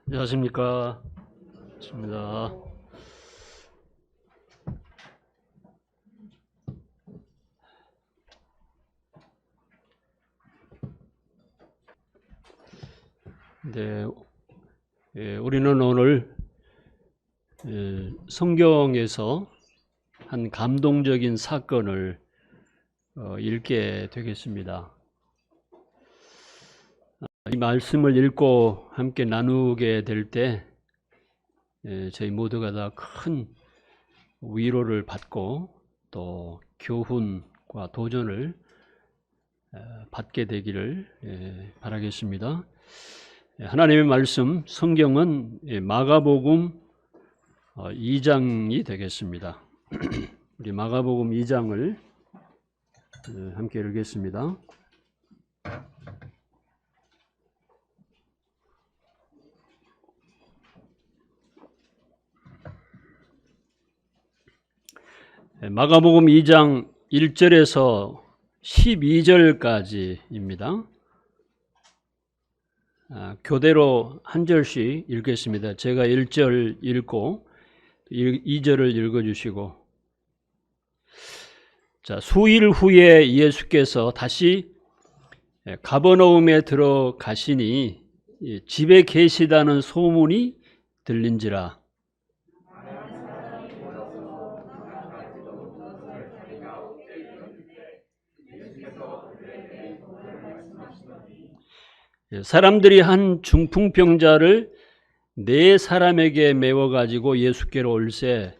안녕하십니까. 반갑습니다. 네, 우리는 오늘 성경에서 한 감동적인 사건을 읽게 되겠습니다. 이 말씀을 읽고 함께 나누게 될 때 저희 모두가 다 큰 위로를 받고 또 교훈과 도전을 받게 되기를 바라겠습니다. 하나님의 말씀, 성경은 마가복음 2장이 되겠습니다. 우리 마가복음 2장을 함께 읽겠습니다. 마가복음 2장 1절에서 12절까지입니다. 교대로 한 절씩 읽겠습니다. 제가 1절 읽고 2절을 읽어주시고, 자, 수일 후에 예수께서 다시 가버너움에 들어가시니 집에 계시다는 소문이 들린지라. 사람들이 한 중풍병자를 4사람에게 메워가지고 예수께로 올세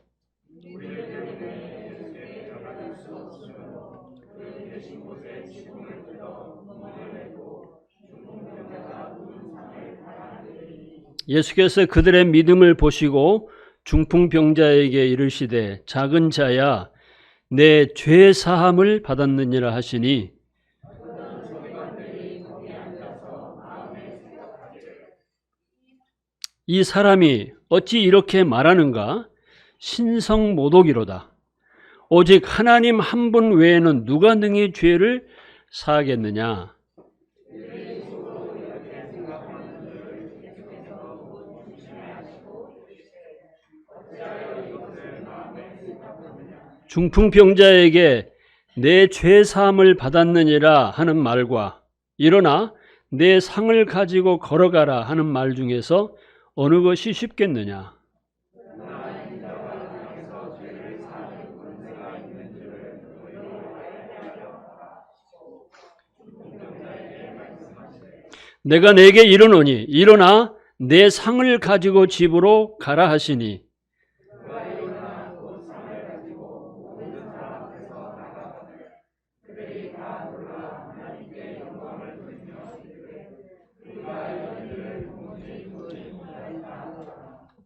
예수께서 그들의 믿음을 보시고 중풍병자에게 이르시되 작은 자야 내 죄 사함을 받았느니라 하시니 이 사람이 어찌 이렇게 말하는가? 신성모독이로다. 오직 하나님 한 분 외에는 누가 능히 죄를 사하겠느냐? 중풍병자에게 내 죄 사함을 받았느니라 하는 말과 일어나 내 상을 가지고 걸어가라 하는 말 중에서 어느 것이 쉽겠느냐? 내가 내게 이르노니 일어나 내 상을 가지고 집으로 가라 하시니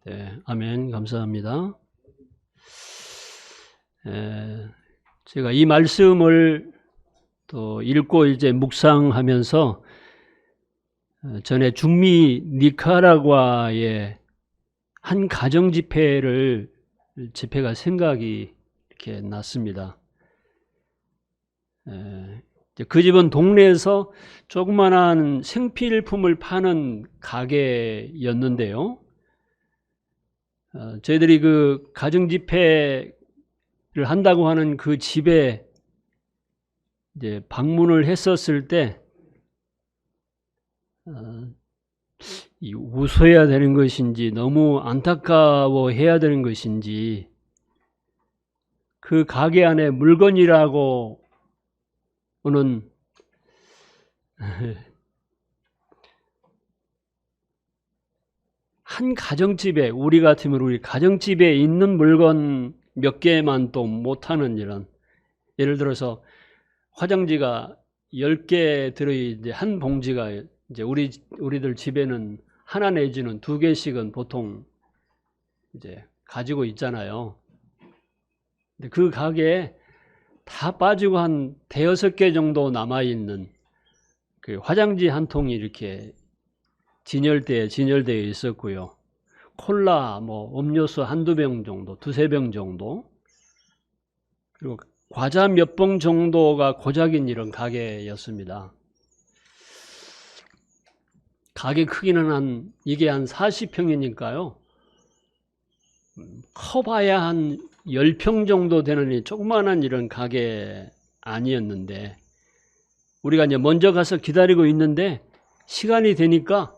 네, 아멘. 감사합니다. 제가 이 말씀을 또 읽고 이제 묵상하면서 전에 중미 니카라과의 한 가정 집회가 생각이 이렇게 났습니다. 그 집은 동네에서 조그만한 생필품을 파는 가게였는데요. 저희들이 그 가정 집회를 한다고 하는 그 집에 이제 방문을 했었을 때 웃어야 되는 것인지 너무 안타까워해야 되는 것인지 그 가게 안에 물건이라고 는 한 가정집에 우리 같으면 우리 가정집에 있는 물건 몇 개만 또 못하는 이런, 예를 들어서 화장지가 10개 들어 이제 한 봉지가 이제 우리들 집에는 하나 내지는 2개씩은 보통 이제 가지고 있잖아요. 근데 그 가게에 다 빠지고 한 5개 정도 남아있는 그 화장지 한 통이 이렇게 진열되어 있었고요. 콜라, 음료수 한두 병 정도, 2~3병 정도, 그리고 과자 몇 봉 정도가 고작인 이런 가게였습니다. 가게 크기는 이게 한 40평이니까요. 커봐야 한 10평 정도 되는 이 조그마한 이런 가게 아니었는데, 우리가 이제 먼저 가서 기다리고 있는데 시간이 되니까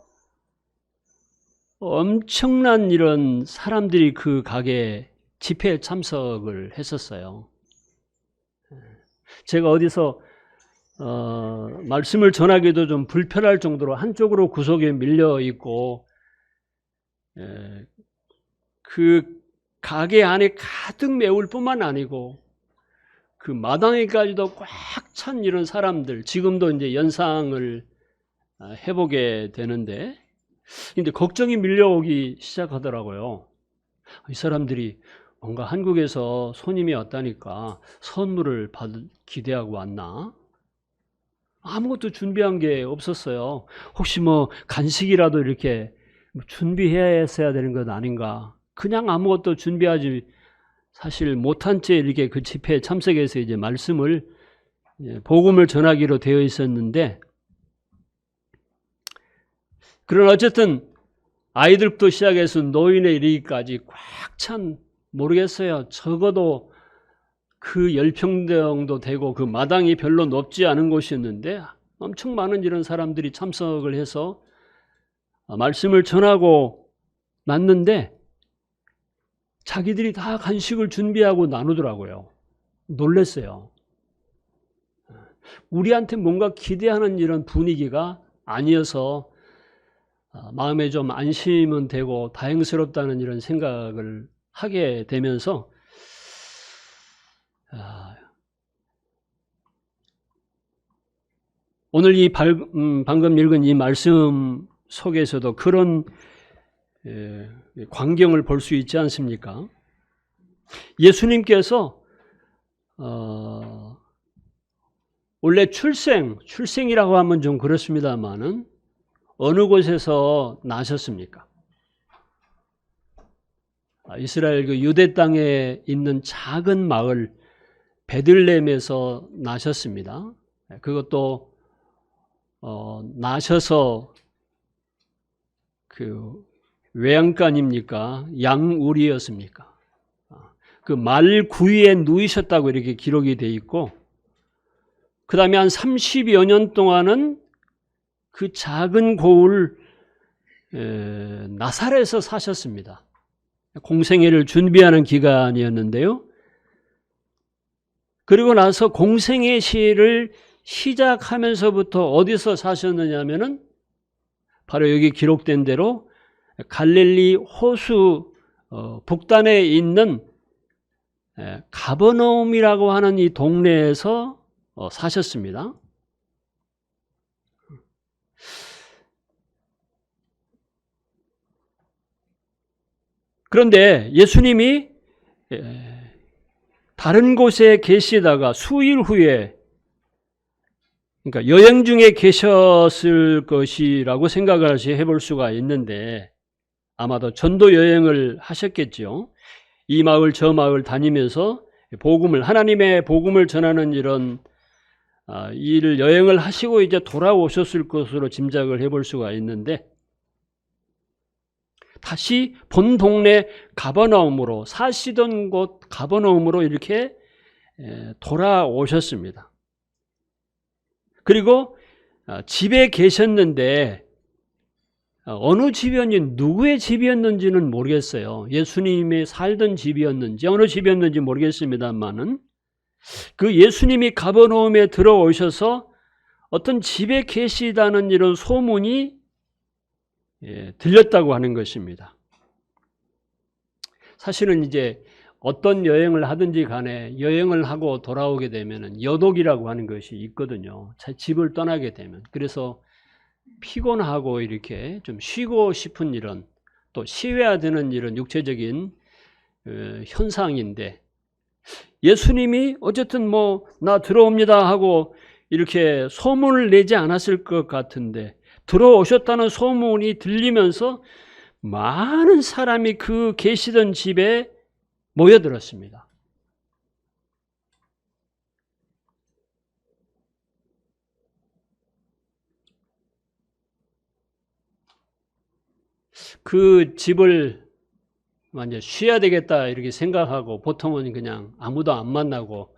엄청난 이런 사람들이 그 가게 집회에 참석을 했었어요. 제가 어디서 말씀을 전하기도 좀 불편할 정도로 한쪽으로 구석에 밀려 있고, 그 가게 안에 가득 메울 뿐만 아니고 그 마당에까지도 꽉 찬 이런 사람들, 지금도 이제 연상을 해보게 되는데, 근데 걱정이 밀려오기 시작하더라고요. 이 사람들이 뭔가 한국에서 손님이 왔다니까 선물을 받을 기대하고 왔나? 아무것도 준비한 게 없었어요. 혹시 뭐 간식이라도 이렇게 준비했어야 되는 것 아닌가? 그냥 아무것도 준비하지 사실 못한 채 이렇게 그 집회에 참석해서 이제 말씀을 복음을 전하기로 되어 있었는데, 그러나 어쨌든 아이들부터 시작해서 노인에 이르기까지 꽉 찬, 모르겠어요. 적어도 그 10평 정도 되고 그 마당이 별로 높지 않은 곳이었는데 엄청 많은 이런 사람들이 참석을 해서 말씀을 전하고 났는데, 자기들이 다 간식을 준비하고 나누더라고요. 놀랐어요. 우리한테 뭔가 기대하는 이런 분위기가 아니어서 마음에 좀 안심은 되고 다행스럽다는 이런 생각을 하게 되면서, 오늘 이 방금 읽은 이 말씀 속에서도 그런 광경을 볼 수 있지 않습니까? 예수님께서 원래 출생이라고 하면 좀 그렇습니다만은 어느 곳에서 나셨습니까? 이스라엘 그 유대 땅에 있는 작은 마을 베들레헴에서 나셨습니다. 그것도 나셔서 그 외양간입니까? 양우리였습니까? 그 말 구유에 누이셨다고 이렇게 기록이 돼 있고, 그 다음에 한 30여 년 동안은 그 작은 고을 나사렛에서 사셨습니다. 공생애를 준비하는 기간이었는데요. 그리고 나서 공생애 시를 시작하면서부터 어디서 사셨느냐면은 바로 여기 기록된 대로 갈릴리 호수 북단에 있는 가버나움이라고 하는 이 동네에서 사셨습니다. 그런데 예수님이 다른 곳에 계시다가 수일 후에, 그러니까 여행 중에 계셨을 것이라고 생각을 해볼 수가 있는데, 아마도 전도 여행을 하셨겠죠. 이 마을 저 마을 다니면서 하나님의 복음을 전하는 이런 일을 여행을 하시고 이제 돌아오셨을 것으로 짐작을 해볼 수가 있는데, 다시 본 동네 가버나움으로, 사시던 곳 가버나움으로 이렇게 돌아오셨습니다. 그리고 집에 계셨는데 어느 집이었는지, 누구의 집이었는지는 모르겠어요. 예수님이 살던 집이었는지 어느 집이었는지 모르겠습니다만은, 그 예수님이 가버나움에 들어오셔서 어떤 집에 계시다는 이런 소문이 들렸다고 하는 것입니다. 사실은 이제 어떤 여행을 하든지 간에 여행을 하고 돌아오게 되면 여독이라고 하는 것이 있거든요. 집을 떠나게 되면. 그래서 피곤하고 이렇게 좀 쉬고 싶은 이런, 또 쉬어야 되는 이런 육체적인 현상인데, 예수님이 어쨌든 뭐 나 들어옵니다 하고 이렇게 소문을 내지 않았을 것 같은데, 들어오셨다는 소문이 들리면서 많은 사람이 그 계시던 집에 모여들었습니다. 그 집을 완전 쉬어야 되겠다 이렇게 생각하고 보통은 그냥 아무도 안 만나고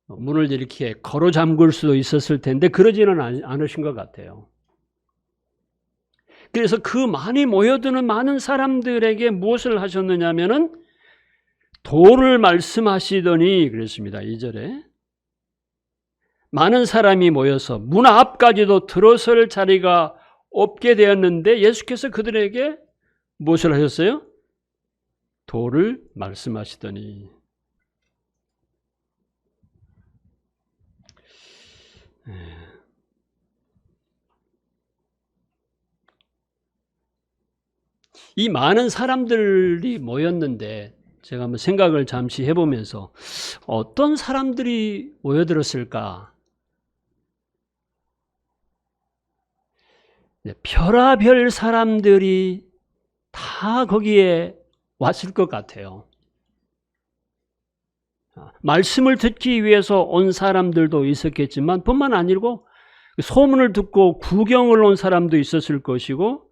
문을 이렇게 걸어 잠글 수도 있었을 텐데 그러지는 않으신 것 같아요. 그래서 그 많이 모여드는 많은 사람들에게 무엇을 하셨느냐 하면은 도를 말씀하시더니 그랬습니다. 2절에 많은 사람이 모여서 문 앞까지도 들어설 자리가 없게 되었는데 예수께서 그들에게 무엇을 하셨어요? 도를 말씀하시더니. 이 많은 사람들이 모였는데 제가 한번 생각을 잠시 해보면서 어떤 사람들이 모여들었을까? 별의별 사람들이 다 거기에 왔을 것 같아요. 말씀을 듣기 위해서 온 사람들도 있었겠지만 뿐만 아니고 소문을 듣고 구경을 온 사람도 있었을 것이고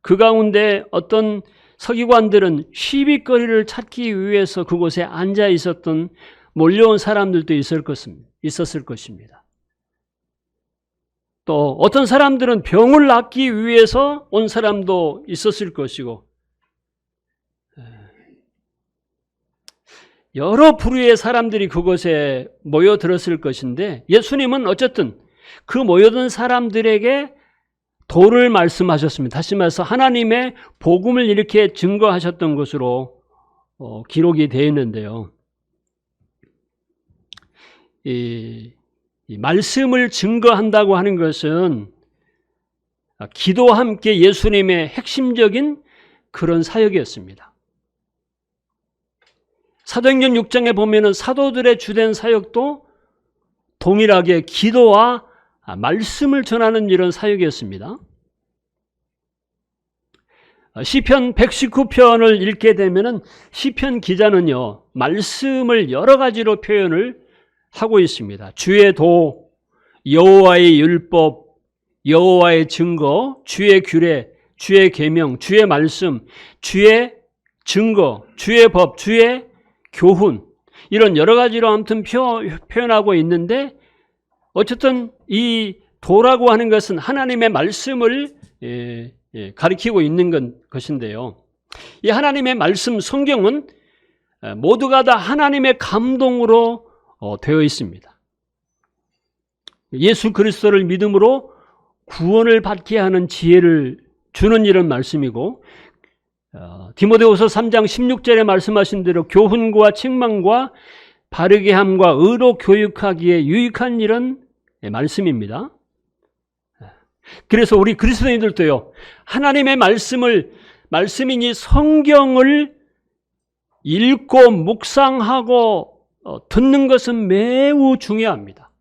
그 가운데 어떤 서기관들은 시비거리를 찾기 위해서 그곳에 앉아 있었던 몰려온 사람들도 있었을 것입니다. 또 어떤 사람들은 병을 낫기 위해서 온 사람도 있었을 것이고 여러 부류의 사람들이 그곳에 모여들었을 것인데 예수님은 어쨌든 그 모여든 사람들에게 도를 말씀하셨습니다. 다시 말해서 하나님의 복음을 이렇게 증거하셨던 것으로 기록이 되어 있는데요. 이 말씀을 증거한다고 하는 것은 기도와 함께 예수님의 핵심적인 그런 사역이었습니다. 사도행전 6장에 보면은 사도들의 주된 사역도 동일하게 기도와 말씀을 전하는 이런 사역이었습니다. 시편 119편을 읽게 되면은 시편 기자는요, 말씀을 여러 가지로 표현을 하고 있습니다. 주의 도, 여호와의 율법, 여호와의 증거, 주의 규례, 주의 계명, 주의 말씀, 주의 증거, 주의 법, 주의 교훈, 이런 여러 가지로 아무튼 표현하고 있는데 어쨌든 이 도라고 하는 것은 하나님의 말씀을 가리키고 있는 것인데요. 이 하나님의 말씀 성경은 모두가 다 하나님의 감동으로 되어 있습니다. 예수 그리스도를 믿음으로 구원을 받게 하는 지혜를 주는 이런 말씀이고 디모데후서 3장 16절에 말씀하신 대로 교훈과 책망과 바르게 함과 의로 교육하기에 유익한 이런 말씀입니다. 그래서 우리 그리스도인들도요, 하나님의 말씀이니 성경을 읽고 묵상하고 듣는 것은 매우 중요합니다.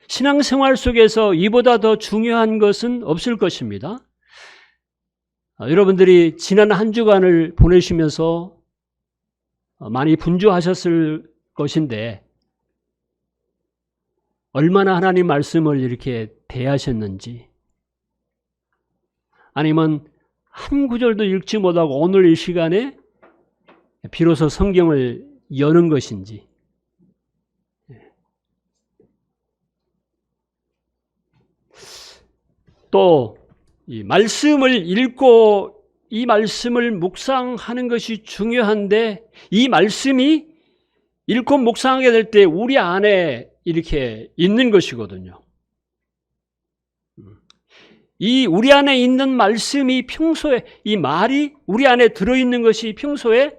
신앙생활 속에서 이보다 더 중요한 것은 없을 것입니다. 여러분들이 지난 한 주간을 보내시면서 많이 분주하셨을 것인데 얼마나 하나님 말씀을 이렇게 대하셨는지, 아니면 한 구절도 읽지 못하고 오늘 이 시간에 비로소 성경을 여는 것인지, 또 이 말씀을 읽고 이 말씀을 묵상하는 것이 중요한데 이 말씀이 읽고 묵상하게 될 때 우리 안에 이렇게 있는 것이거든요. 이 우리 안에 있는 말씀이 평소에 이 말이 우리 안에 들어있는 것이 평소에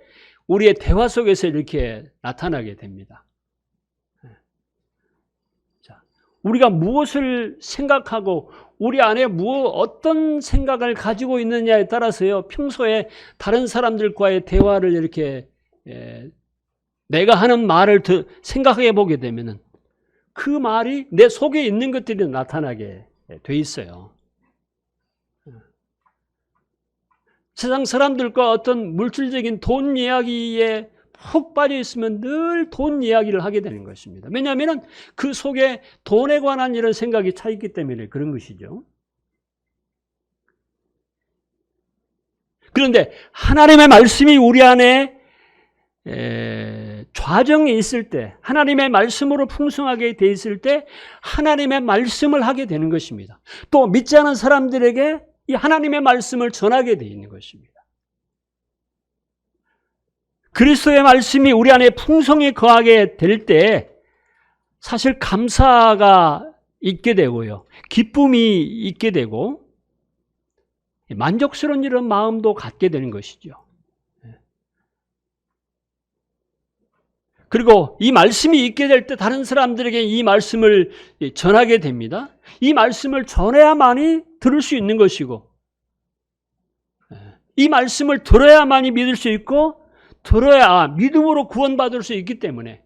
우리의 대화 속에서 이렇게 나타나게 됩니다. 자, 우리가 무엇을 생각하고 우리 안에 어떤 생각을 가지고 있느냐에 따라서요, 평소에 다른 사람들과의 대화를 이렇게 내가 하는 말을 생각해 보게 되면은 그 말이 내 속에 있는 것들이 나타나게 돼 있어요. 세상 사람들과 어떤 물질적인 돈 이야기에 푹 빠져 있으면 늘 돈 이야기를 하게 되는 것입니다. 왜냐하면 그 속에 돈에 관한 이런 생각이 차 있기 때문에 그런 것이죠. 그런데 하나님의 말씀이 우리 안에 좌정에 있을 때, 하나님의 말씀으로 풍성하게 돼 있을 때 하나님의 말씀을 하게 되는 것입니다. 또 믿지 않은 사람들에게 이 하나님의 말씀을 전하게 돼 있는 것입니다. 그리스도의 말씀이 우리 안에 풍성히 거하게 될 때 사실 감사가 있게 되고요, 기쁨이 있게 되고 만족스러운 이런 마음도 갖게 되는 것이죠. 그리고 이 말씀이 있게 될 때 다른 사람들에게 이 말씀을 전하게 됩니다. 이 말씀을 전해야만이 들을 수 있는 것이고, 이 말씀을 들어야만이 믿을 수 있고, 들어야 믿음으로 구원받을 수 있기 때문에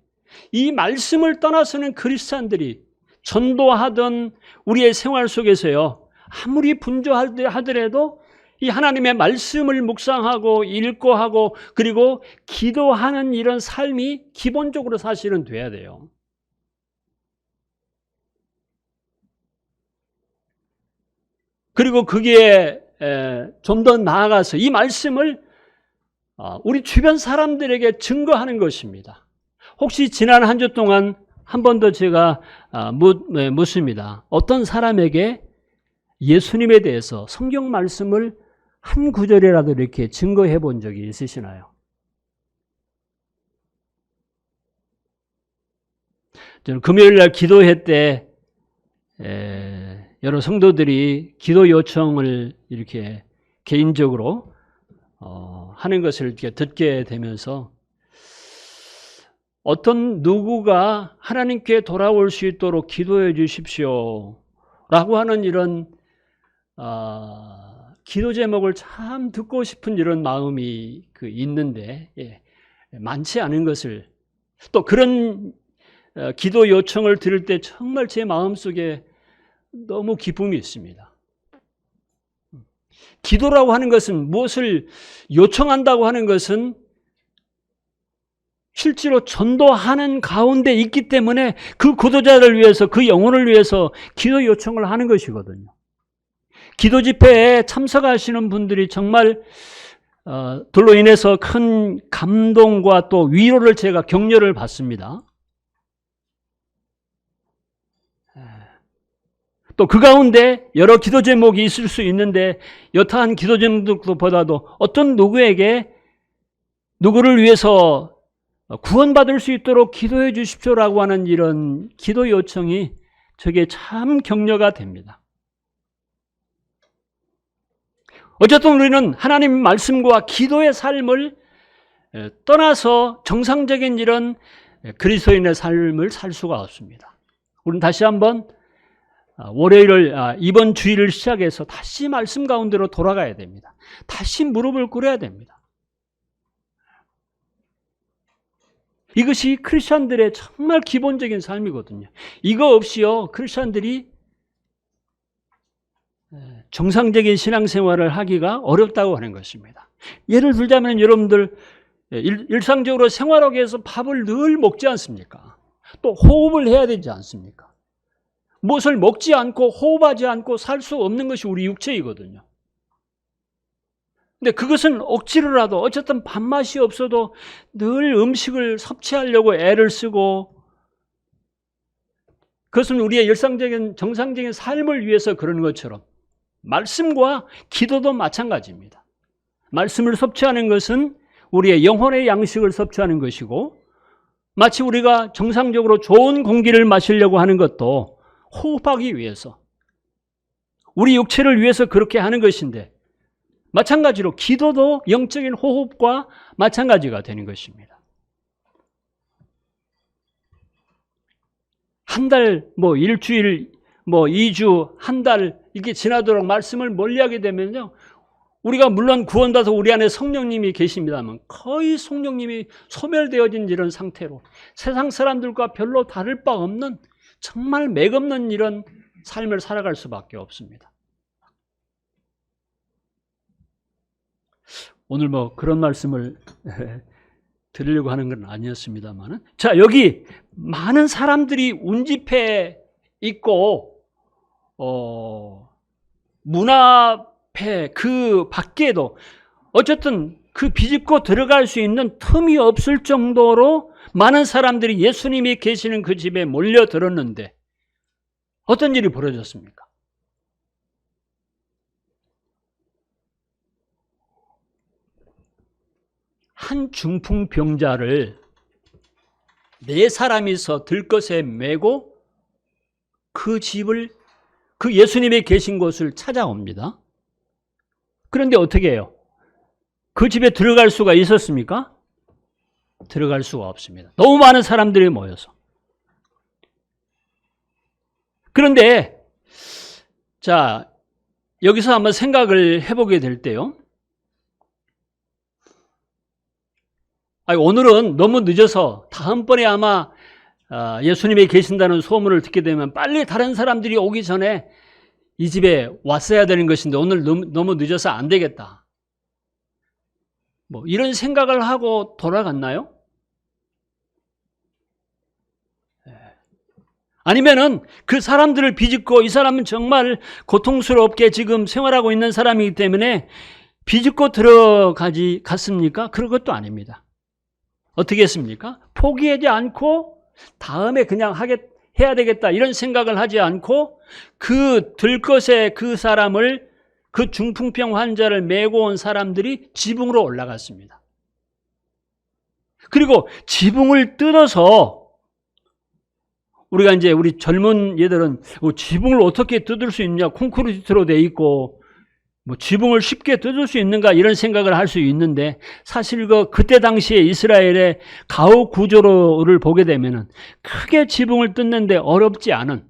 이 말씀을 떠나서는 크리스찬들이 전도하던 우리의 생활 속에서요, 아무리 분주하더라도 이 하나님의 말씀을 묵상하고 읽고 하고 그리고 기도하는 이런 삶이 기본적으로 사실은 돼야 돼요. 그리고 거기에 좀 더 나아가서 이 말씀을 우리 주변 사람들에게 증거하는 것입니다. 혹시 지난 한 주 동안 한 번 더 제가 묻습니다. 어떤 사람에게 예수님에 대해서 성경 말씀을 한 구절이라도 이렇게 증거해 본 적이 있으시나요? 저는 금요일 날 기도회 때 여러 성도들이 기도 요청을 이렇게 개인적으로 하는 것을 이렇게 듣게 되면서 어떤 누구가 하나님께 돌아올 수 있도록 기도해 주십시오 라고 하는 이런 기도 제목을 참 듣고 싶은 이런 마음이 있는데 많지 않은 것을, 또 그런 기도 요청을 들을 때 정말 제 마음속에 너무 기쁨이 있습니다. 기도라고 하는 것은, 무엇을 요청한다고 하는 것은 실제로 전도하는 가운데 있기 때문에 그 구도자를 위해서, 그 영혼을 위해서 기도 요청을 하는 것이거든요. 기도 집회에 참석하시는 분들이 정말 들로 인해서 큰 감동과 또 위로를 제가 격려를 받습니다. 또 그 가운데 여러 기도 제목이 있을 수 있는데 여타한 기도 제목보다도 어떤 누구에게 누구를 위해서 구원받을 수 있도록 기도해 주십시오라고 하는 이런 기도 요청이 저게 참 격려가 됩니다. 어쨌든 우리는 하나님 말씀과 기도의 삶을 떠나서 정상적인 이런 그리스도인의 삶을 살 수가 없습니다. 우리는 다시 한번 월요일을, 이번 주일을 시작해서 다시 말씀 가운데로 돌아가야 됩니다. 다시 무릎을 꿇어야 됩니다. 이것이 크리스천들의 정말 기본적인 삶이거든요. 이거 없이요, 크리스천들이 정상적인 신앙생활을 하기가 어렵다고 하는 것입니다. 예를 들자면 여러분들 일상적으로 생활하기 위해서 밥을 늘 먹지 않습니까? 또 호흡을 해야 되지 않습니까? 무엇을 먹지 않고 호흡하지 않고 살 수 없는 것이 우리 육체이거든요. 근데 그것은 억지로라도 어쨌든 밥맛이 없어도 늘 음식을 섭취하려고 애를 쓰고, 그것은 우리의 일상적인 정상적인 삶을 위해서 그러는 것처럼 말씀과 기도도 마찬가지입니다. 말씀을 섭취하는 것은 우리의 영혼의 양식을 섭취하는 것이고, 마치 우리가 정상적으로 좋은 공기를 마시려고 하는 것도 호흡하기 위해서, 우리 육체를 위해서 그렇게 하는 것인데, 마찬가지로 기도도 영적인 호흡과 마찬가지가 되는 것입니다. 한 달, 일주일, 2주, 한 달 이렇게 지나도록 말씀을 멀리하게 되면요, 우리가 물론 구원받아서 우리 안에 성령님이 계십니다만 거의 성령님이 소멸되어진 이런 상태로 세상 사람들과 별로 다를 바 없는 정말 맥없는 이런 삶을 살아갈 수밖에 없습니다. 오늘 그런 말씀을 드리려고 하는 건 아니었습니다만, 자, 여기 많은 사람들이 운집해 있고 문 앞에 그 밖에도 어쨌든 그 비집고 들어갈 수 있는 틈이 없을 정도로 많은 사람들이 예수님이 계시는 그 집에 몰려들었는데 어떤 일이 벌어졌습니까? 한 중풍병자를 4사람이서 들것에 메고 그 집을, 그 예수님이 계신 곳을 찾아옵니다. 그런데 어떻게 해요? 그 집에 들어갈 수가 있었습니까? 들어갈 수가 없습니다. 너무 많은 사람들이 모여서. 그런데 자, 여기서 한번 생각을 해보게 될 때요. 오늘은 너무 늦어서 다음번에 아마 예수님이 계신다는 소문을 듣게 되면 빨리 다른 사람들이 오기 전에 이 집에 왔어야 되는 것인데 오늘 너무 늦어서 안 되겠다. 뭐 이런 생각을 하고 돌아갔나요? 아니면은 그 사람들을 비집고 이 사람은 정말 고통스럽게 지금 생활하고 있는 사람이기 때문에 비집고 갔습니까? 그런 것도 아닙니다. 어떻게 했습니까? 포기하지 않고 다음에 그냥 해야 되겠다 이런 생각을 하지 않고 그 들것에 그 사람을, 그 중풍병 환자를 메고 온 사람들이 지붕으로 올라갔습니다. 그리고 지붕을 뜯어서, 우리가 이제 우리 젊은 얘들은 지붕을 어떻게 뜯을 수 있냐, 콘크리트로 돼 있고 뭐 지붕을 쉽게 뜯을 수 있는가 이런 생각을 할 수 있는데, 사실 그때 당시에 이스라엘의 가옥 구조를 보게 되면은 크게 지붕을 뜯는데 어렵지 않은,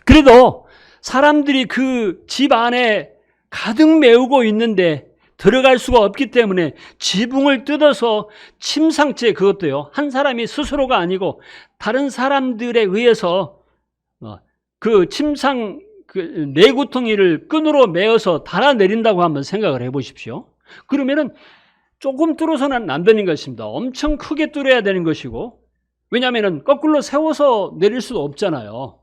그래도 사람들이 그 집 안에 가득 메우고 있는데 들어갈 수가 없기 때문에 지붕을 뜯어서 침상째, 그것도요 한 사람이 스스로가 아니고 다른 사람들에 의해서 그 침상 그 내구덩이를 끈으로 메어서 달아내린다고 한번 생각을 해보십시오. 그러면은 조금 뚫어서는 안 되는 것입니다. 엄청 크게 뚫어야 되는 것이고, 왜냐하면 거꾸로 세워서 내릴 수도 없잖아요.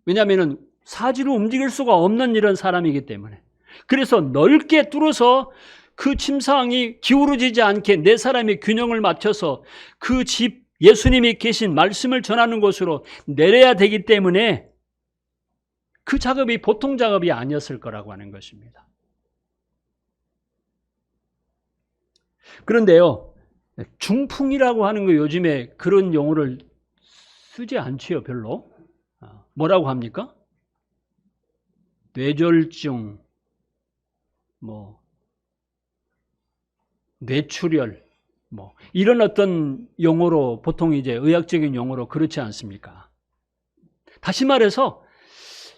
왜냐하면 사지로 움직일 수가 없는 이런 사람이기 때문에. 그래서 넓게 뚫어서 그 침상이 기울어지지 않게 4사람이 균형을 맞춰서 그 집, 예수님이 계신 말씀을 전하는 곳으로 내려야 되기 때문에 그 작업이 보통 작업이 아니었을 거라고 하는 것입니다. 그런데요, 중풍이라고 하는 거 요즘에 그런 용어를 쓰지 않지요, 별로. 뭐라고 합니까? 뇌졸중, 뭐 뇌출혈, 뭐 이런 어떤 용어로 보통 이제 의학적인 용어로 그렇지 않습니까? 다시 말해서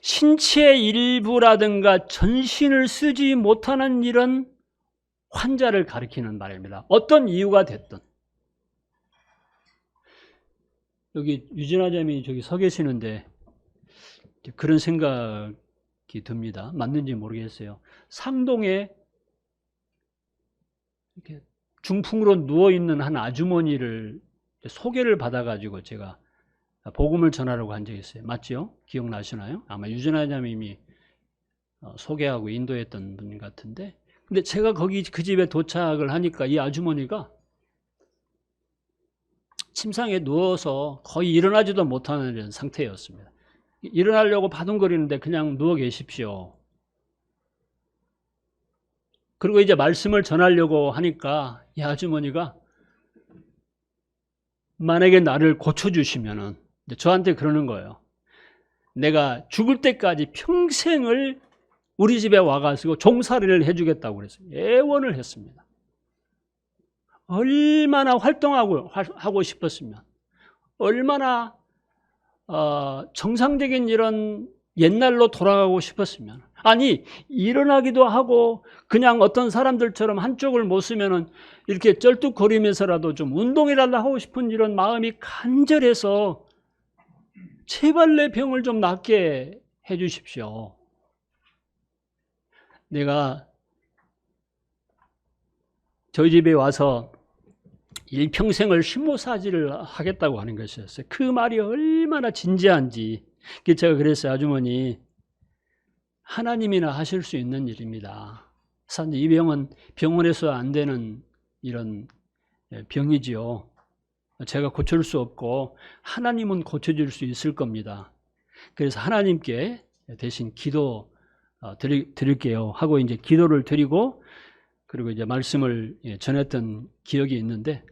신체의 일부라든가 전신을 쓰지 못하는 이런 환자를 가리키는 말입니다. 어떤 이유가 됐든. 여기 유진아점이 저기 서 계시는데 그런 생각이 듭니다. 맞는지 모르겠어요. 상동에 이렇게 중풍으로 누워있는 한 아주머니를 소개를 받아가지고 제가 복음을 전하려고 한 적이 있어요. 맞죠? 기억나시나요? 아마 유진아 자매님이 소개하고 인도했던 분 같은데, 근데 제가 거기 그 집에 도착을 하니까 이 아주머니가 침상에 누워서 거의 일어나지도 못하는 이런 상태였습니다. 일어나려고 바둥거리는데 그냥 누워 계십시오. 그리고 이제 말씀을 전하려고 하니까 이 아주머니가 만약에 나를 고쳐주시면은, 저한테 그러는 거예요. 내가 죽을 때까지 평생을 우리 집에 와가지고 종살이를 해주겠다고 그랬어요. 애원을 했습니다. 얼마나 활동하고 싶었으면, 얼마나 정상적인 이런 옛날로 돌아가고 싶었으면, 아니 일어나기도 하고 그냥 어떤 사람들처럼 한쪽을 못 쓰면은 이렇게 쩔뚝거리면서라도 좀 운동이라도 하고 싶은 이런 마음이 간절해서 제발 내 병을 좀 낫게 해 주십시오. 내가 저희 집에 와서 일평생을 신모사지를 하겠다고 하는 것이었어요. 그 말이 얼마나 진지한지. 제가 그랬어요. 아주머니, 하나님이나 하실 수 있는 일입니다. 사실 이 병은 병원에서 안 되는 이런 병이지요. 제가 고칠 수 없고 하나님은 고쳐줄 수 있을 겁니다. 그래서 하나님께 대신 기도 드릴게요 하고 이제 기도를 드리고 그리고 이제 말씀을 전했던 기억이 있는데,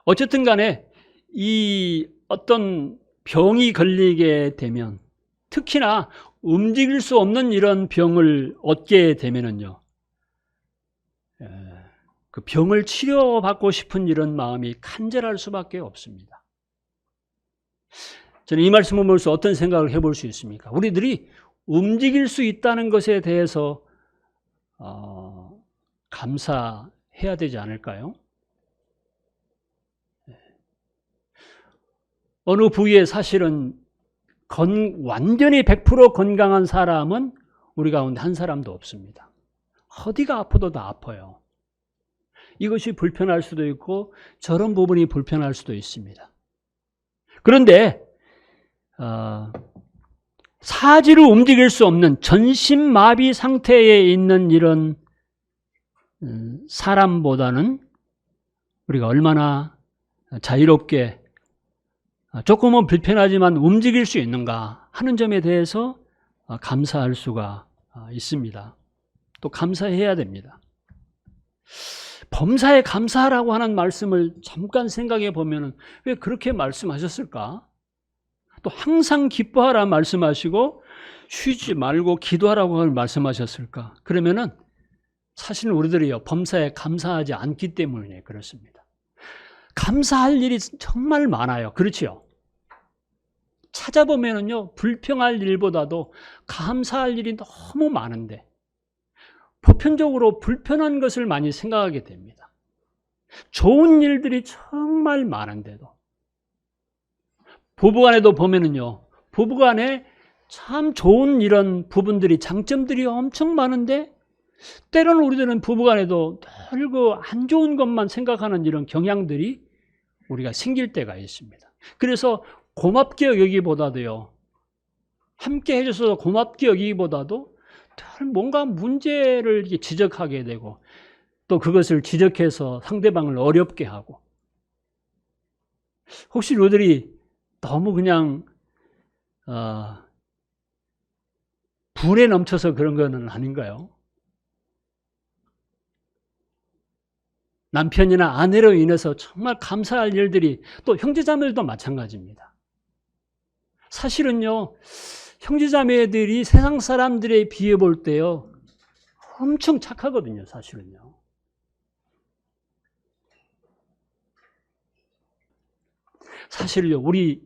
어쨌든 간에 이 어떤 병이 걸리게 되면, 특히나 움직일 수 없는 이런 병을 얻게 되면은요, 그 병을 치료받고 싶은 이런 마음이 간절할 수밖에 없습니다. 저는 이 말씀을 보면서 어떤 생각을 해볼 수 있습니까? 우리들이 움직일 수 있다는 것에 대해서 감사해야 되지 않을까요? 어느 부위에 사실은 완전히 100% 건강한 사람은 우리 가운데 한 사람도 없습니다. 어디가 아파도 다 아파요. 이것이 불편할 수도 있고 저런 부분이 불편할 수도 있습니다. 그런데 사지를 움직일 수 없는 전신마비 상태에 있는 이런 사람보다는 우리가 얼마나 자유롭게 조금은 불편하지만 움직일 수 있는가 하는 점에 대해서 감사할 수가 있습니다. 또 감사해야 됩니다. 범사에 감사하라고 하는 말씀을 잠깐 생각해 보면 왜 그렇게 말씀하셨을까? 또 항상 기뻐하라 말씀하시고 쉬지 말고 기도하라고 말씀하셨을까? 그러면은 사실 우리들이요, 범사에 감사하지 않기 때문에 그렇습니다. 감사할 일이 정말 많아요. 그렇지요? 찾아보면은요, 불평할 일보다도 감사할 일이 너무 많은데 보편적으로 불편한 것을 많이 생각하게 됩니다. 좋은 일들이 정말 많은데도, 부부간에도 보면은요, 부부간에 참 좋은 이런 부분들이, 장점들이 엄청 많은데 때로는 우리들은 부부간에도 늘 그 안 좋은 것만 생각하는 이런 경향들이 우리가 생길 때가 있습니다. 그래서 고맙게 여기기보다도요, 함께 해줘서 고맙게 여기기보다도 늘 뭔가 문제를 이렇게 지적하게 되고 또 그것을 지적해서 상대방을 어렵게 하고, 혹시 우리들이 너무 그냥 불에 넘쳐서 그런 거는 아닌가요? 남편이나 아내로 인해서 정말 감사할 일들이, 또 형제자매들도 마찬가지입니다. 사실은요, 형제자매들이 세상 사람들에 비해 볼 때요, 엄청 착하거든요, 사실은요. 사실요, 우리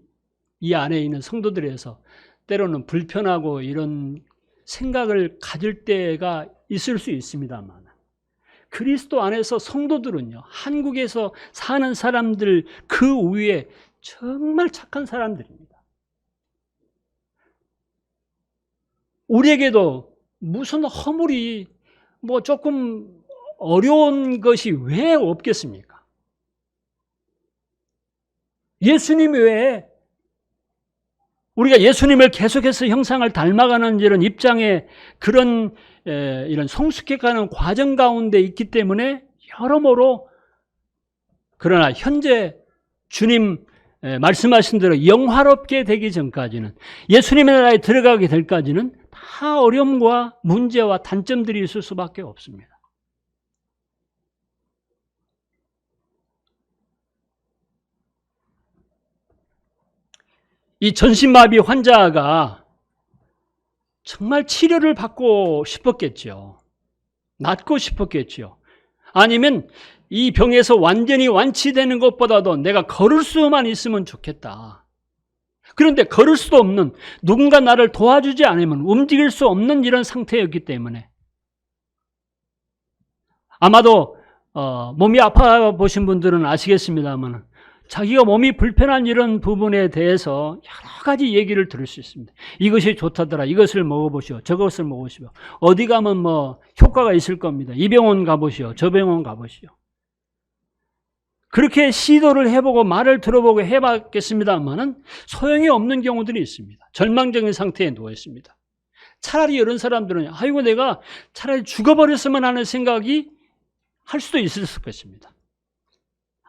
이 안에 있는 성도들에서 때로는 불편하고 이런 생각을 가질 때가 있을 수 있습니다만, 그리스도 안에서 성도들은요, 한국에서 사는 사람들 그 위에 정말 착한 사람들입니다. 우리에게도 무슨 허물이 뭐 조금 어려운 것이 왜 없겠습니까? 예수님 외에 우리가 예수님을 계속해서 형상을 닮아가는 이런 입장에 그런 이런 성숙해가는 과정 가운데 있기 때문에 여러모로, 그러나 현재 주님 말씀하신 대로 영화롭게 되기 전까지는, 예수님의 나라에 들어가게 될까지는 다 어려움과 문제와 단점들이 있을 수밖에 없습니다. 이 전신마비 환자가 정말 치료를 받고 싶었겠죠. 낫고 싶었겠죠. 아니면 이 병에서 완전히 완치되는 것보다도 내가 걸을 수만 있으면 좋겠다. 그런데 걸을 수도 없는, 누군가 나를 도와주지 않으면 움직일 수 없는 이런 상태였기 때문에, 아마도 몸이 아파 보신 분들은 아시겠습니다만, 자기가 몸이 불편한 이런 부분에 대해서 여러 가지 얘기를 들을 수 있습니다. 이것이 좋다더라, 이것을 먹어보시오, 저것을 먹으시오, 어디 가면 뭐 효과가 있을 겁니다, 이 병원 가보시오, 저 병원 가보시오. 그렇게 시도를 해보고 말을 들어보고 해봤겠습니다만은 소용이 없는 경우들이 있습니다. 절망적인 상태에 누워 있습니다. 차라리 이런 사람들은 아이고 내가 차라리 죽어버렸으면 하는 생각이 할 수도 있을 것입니다.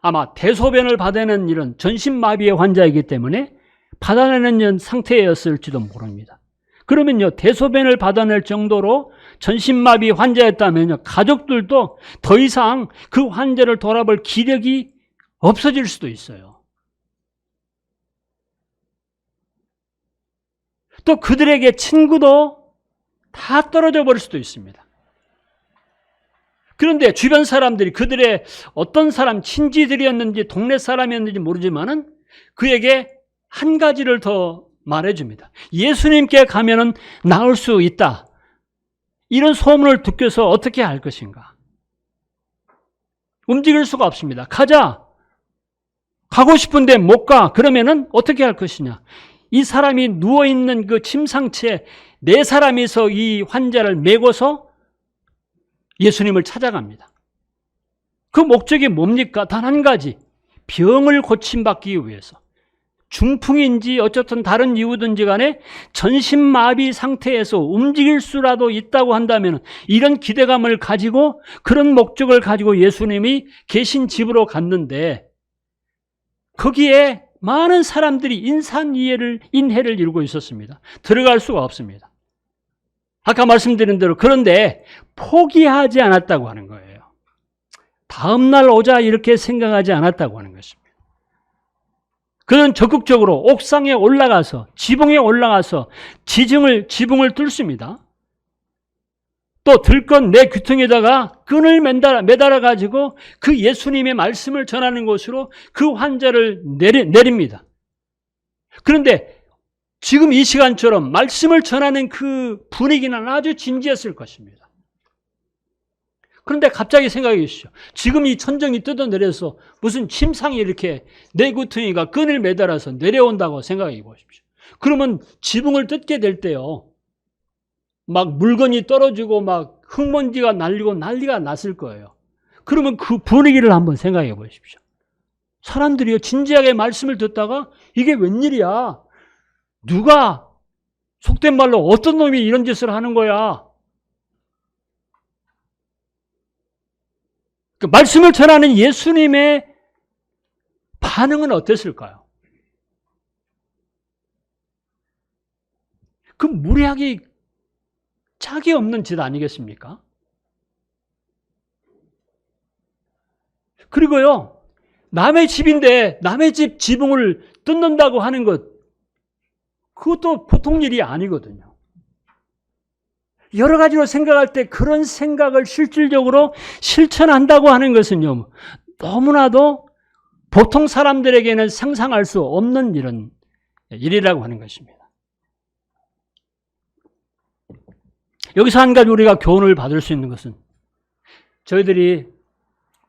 아마 대소변을 받아내는 이런 전신마비의 환자이기 때문에 받아내는 상태였을지도 모릅니다. 그러면요, 대소변을 받아낼 정도로 전신마비 환자였다면요, 가족들도 더 이상 그 환자를 돌아볼 기력이 없어질 수도 있어요. 또 그들에게 친구도 다 떨어져 버릴 수도 있습니다. 그런데 주변 사람들이 그들의 어떤 사람, 친지들이었는지 동네 사람이었는지 모르지만은 그에게 한 가지를 더 말해줍니다. 예수님께 가면은 나을 수 있다. 이런 소문을 듣고서 어떻게 할 것인가? 움직일 수가 없습니다. 가자. 가고 싶은데 못 가. 그러면은 어떻게 할 것이냐? 이 사람이 누워있는 그 침상체에 네 사람이서 이 환자를 메고서 예수님을 찾아갑니다. 그 목적이 뭡니까? 단 한 가지. 병을 고침받기 위해서. 중풍인지 어쨌든 다른 이유든지 간에 전신마비 상태에서 움직일 수라도 있다고 한다면 이런 기대감을 가지고 그런 목적을 가지고 예수님이 계신 집으로 갔는데 거기에 많은 사람들이 인해를 이루고 있었습니다. 들어갈 수가 없습니다. 아까 말씀드린 대로 그런데 포기하지 않았다고 하는 거예요. 다음 날 오자 이렇게 생각하지 않았다고 하는 것입니다. 그는 적극적으로 옥상에 올라가서 지붕에 올라가서 지붕을 뚫습니다. 또 들건 내 귀퉁이에다가 끈을 매달아 가지고 그 예수님의 말씀을 전하는 곳으로 그 환자를 내립니다. 그런데 지금 이 시간처럼 말씀을 전하는 그 분위기는 아주 진지했을 것입니다. 그런데 갑자기 생각해 보십시오. 지금 이 천정이 뜯어내려서 무슨 침상이 이렇게 내 구퉁이가 끈을 매달아서 내려온다고 생각해 보십시오. 그러면 지붕을 뜯게 될 때요, 막 물건이 떨어지고 막 흙먼지가 날리고 난리가 났을 거예요. 그러면 그 분위기를 한번 생각해 보십시오. 사람들이요, 진지하게 말씀을 듣다가 이게 웬일이야? 누가 속된 말로 어떤 놈이 이런 짓을 하는 거야? 그 말씀을 전하는 예수님의 반응은 어땠을까요? 그 무례하기 짝이 없는 짓 아니겠습니까? 그리고요, 남의 집인데 남의 집 지붕을 뜯는다고 하는 것, 그것도 보통 일이 아니거든요. 여러 가지로 생각할 때 그런 생각을 실질적으로 실천한다고 하는 것은요, 너무나도 보통 사람들에게는 상상할 수 없는 이런 일이라고 하는 것입니다. 여기서 한 가지 우리가 교훈을 받을 수 있는 것은 저희들이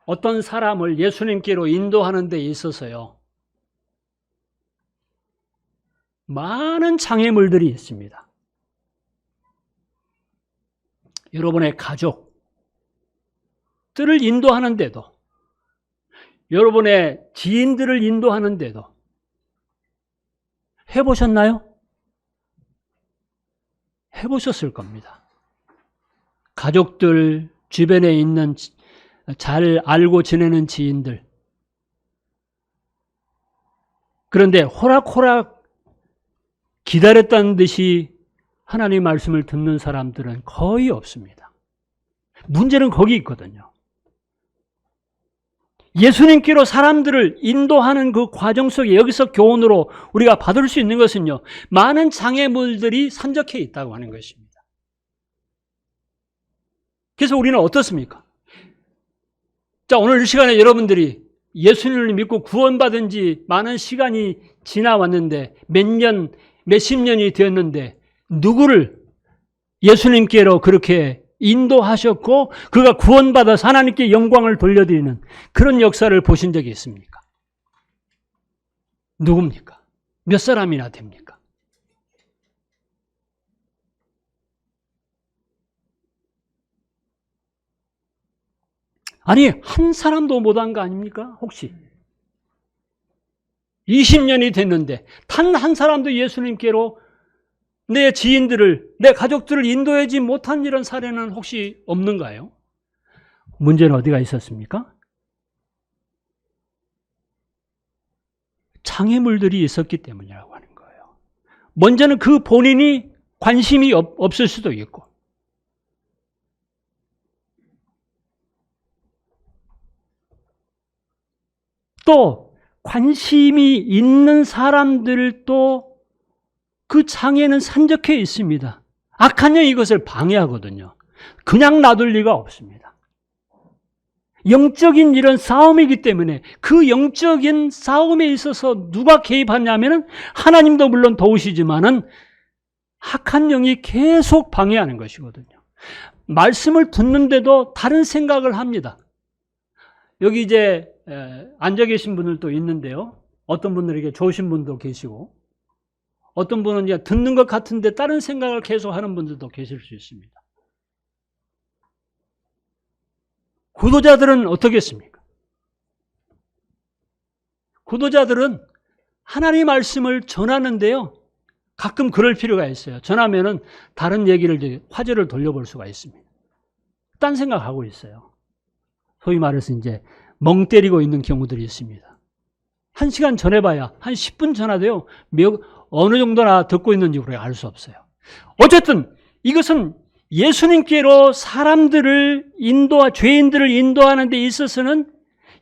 어떤 사람을 예수님께로 인도하는 데 있어서요, 많은 장애물들이 있습니다. 여러분의 가족들을 인도하는데도, 여러분의 지인들을 인도하는데도 해보셨나요? 해보셨을 겁니다. 가족들, 주변에 있는 잘 알고 지내는 지인들. 그런데 호락호락 기다렸다는 듯이 하나님 말씀을 듣는 사람들은 거의 없습니다. 문제는 거기 있거든요. 예수님께로 사람들을 인도하는 그 과정 속에 여기서 교훈으로 우리가 받을 수 있는 것은요, 많은 장애물들이 산적해 있다고 하는 것입니다. 그래서 우리는 어떻습니까? 자, 오늘 이 시간에 여러분들이 예수님을 믿고 구원받은 지 많은 시간이 지나왔는데 몇십 년이 되었는데 누구를 예수님께로 그렇게 인도하셨고 그가 구원받아서 하나님께 영광을 돌려드리는 그런 역사를 보신 적이 있습니까? 누굽니까? 몇 사람이나 됩니까? 아니, 한 사람도 못한 거 아닙니까? 혹시 20년이 됐는데 단 한 사람도 예수님께로 내 지인들을, 내 가족들을 인도하지 못한 이런 사례는 혹시 없는가요? 문제는 어디가 있었습니까? 장애물들이 있었기 때문이라고 하는 거예요. 먼저는 그 본인이 관심이 없을 수도 있고, 또 관심이 있는 사람들도 그 장애는 산적해 있습니다. 악한 영이 이것을 방해하거든요. 그냥 놔둘 리가 없습니다. 영적인 이런 싸움이기 때문에 그 영적인 싸움에 있어서 누가 개입하냐면은 하나님도 물론 도우시지만은 악한 영이 계속 방해하는 것이거든요. 말씀을 듣는데도 다른 생각을 합니다. 여기 이제 앉아 계신 분들도 있는데요. 어떤 분들에게 좋으신 분도 계시고, 어떤 분은 이제 듣는 것 같은데 다른 생각을 계속 하는 분들도 계실 수 있습니다. 구도자들은 어떻겠습니까? 구도자들은 하나님의 말씀을 전하는데요. 가끔 그럴 필요가 있어요. 전하면은 다른 얘기를, 화제를 돌려볼 수가 있습니다. 딴 생각하고 있어요. 소위 말해서 이제 멍 때리고 있는 경우들이 있습니다. 1시간 전해봐야 한 10분 전화돼요. 어느 정도나 듣고 있는지 우리가 알 수 없어요. 어쨌든 이것은 예수님께로 사람들을 죄인들을 인도하는 데 있어서는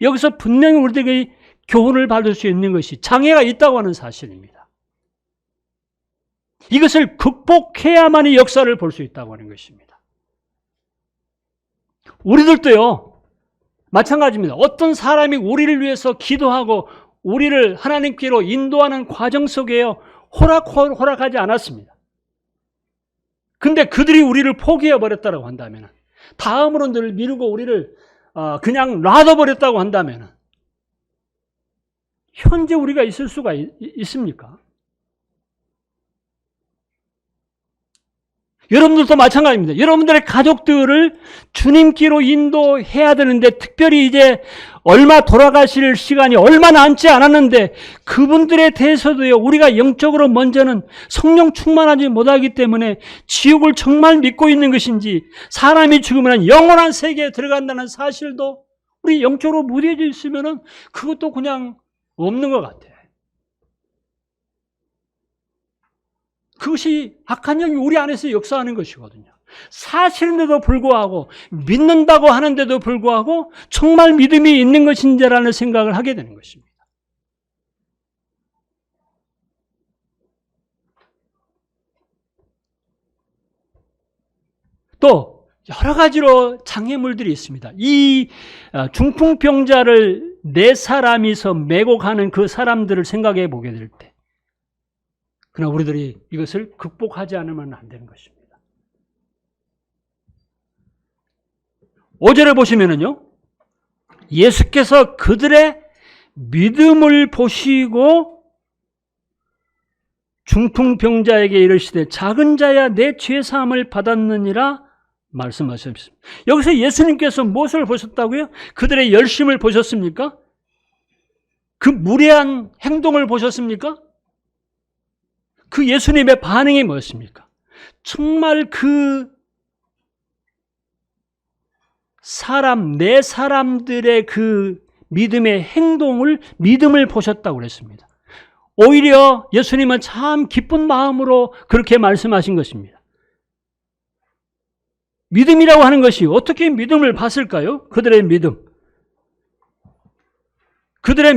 여기서 분명히 우리들에게 교훈을 받을 수 있는 것이 장애가 있다고 하는 사실입니다. 이것을 극복해야만이 역사를 볼 수 있다고 하는 것입니다. 우리들도요, 마찬가지입니다. 어떤 사람이 우리를 위해서 기도하고 우리를 하나님께로 인도하는 과정 속에요, 허락하지 않았습니다. 근데 그들이 우리를 포기해버렸다고 한다면, 다음으로 늘 미루고 우리를 그냥 놔둬버렸다고 한다면, 현재 우리가 있을 수가 있습니까? 여러분들도 마찬가지입니다. 여러분들의 가족들을 주님께로 인도해야 되는데, 특별히 이제 돌아가실 시간이 얼마 남지 않았는데 그분들에 대해서도요, 우리가 영적으로 먼저는 성령 충만하지 못하기 때문에 지옥을 정말 믿고 있는 것인지, 사람이 죽으면 영원한 세계에 들어간다는 사실도 우리 영적으로 무뎌져 있으면 그것도 그냥 없는 것 같아요. 그것이 악한 영이 우리 안에서 역사하는 것이거든요. 사실인데도 불구하고, 믿는다고 하는데도 불구하고 정말 믿음이 있는 것인지라는 생각을 하게 되는 것입니다. 또 여러 가지로 장애물들이 있습니다. 이 중풍병자를 4사람이서 메고 가는 그 사람들을 생각해 보게 될 때, 그러나 우리들이 이것을 극복하지 않으면 안 되는 것입니다. 5절에 보시면은요, 예수께서 그들의 믿음을 보시고 중풍병자에게 이르시되 작은 자야 내 죄 사함을 받았느니라 말씀하셨습니다. 여기서 예수님께서 무엇을 보셨다고요? 그들의 열심을 보셨습니까? 그 무례한 행동을 보셨습니까? 그 예수님의 반응이 뭐였습니까? 정말 그 네 사람들의 그 믿음을 보셨다고 그랬습니다. 오히려 예수님은 참 기쁜 마음으로 그렇게 말씀하신 것입니다. 믿음이라고 하는 것이 어떻게 믿음을 봤을까요? 그들의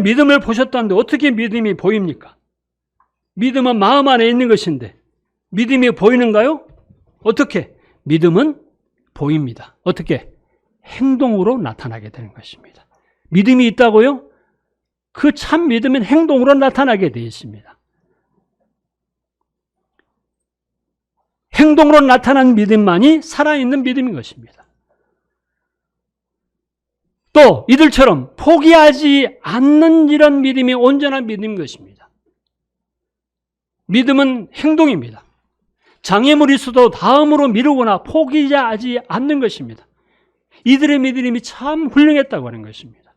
믿음을 보셨다는데 어떻게 믿음이 보입니까? 믿음은 마음 안에 있는 것인데 믿음이 보이는가요? 어떻게? 믿음은 보입니다. 어떻게? 행동으로 나타나게 되는 것입니다. 믿음이 있다고요? 그 참 믿음은 행동으로 나타나게 되어 있습니다. 행동으로 나타난 믿음만이 살아있는 믿음인 것입니다. 또 이들처럼 포기하지 않는 이런 믿음이 온전한 믿음인 것입니다. 믿음은 행동입니다. 장애물이 있어도 다음으로 미루거나 포기하지 않는 것입니다. 이들의 믿음이 참 훌륭했다고 하는 것입니다.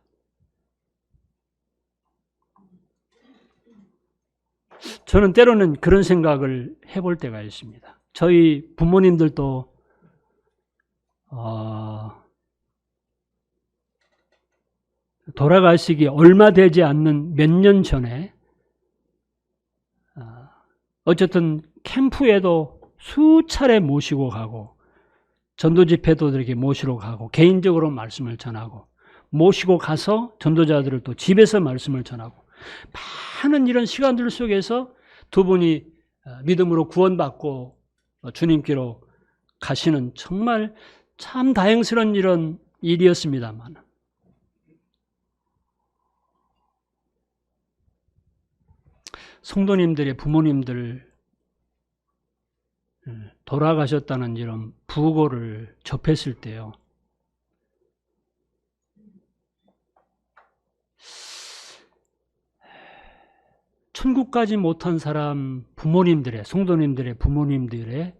저는 때로는 그런 생각을 해볼 때가 있습니다. 저희 부모님들도 돌아가시기 얼마 되지 않는 몇 년 전에 어쨌든 캠프에도 수차례 모시고 가고 전도 집회도 이렇게 모시러 가고 개인적으로 말씀을 전하고 모시고 가서 전도자들을 또 집에서 말씀을 전하고 많은 이런 시간들 속에서 두 분이 믿음으로 구원받고 주님께로 가시는 정말 참 다행스러운 이런 일이었습니다만 성도님들의 부모님들 돌아가셨다는 이런 부고를 접했을 때요. 천국까지 못한 사람 부모님들의 성도님들의 부모님들의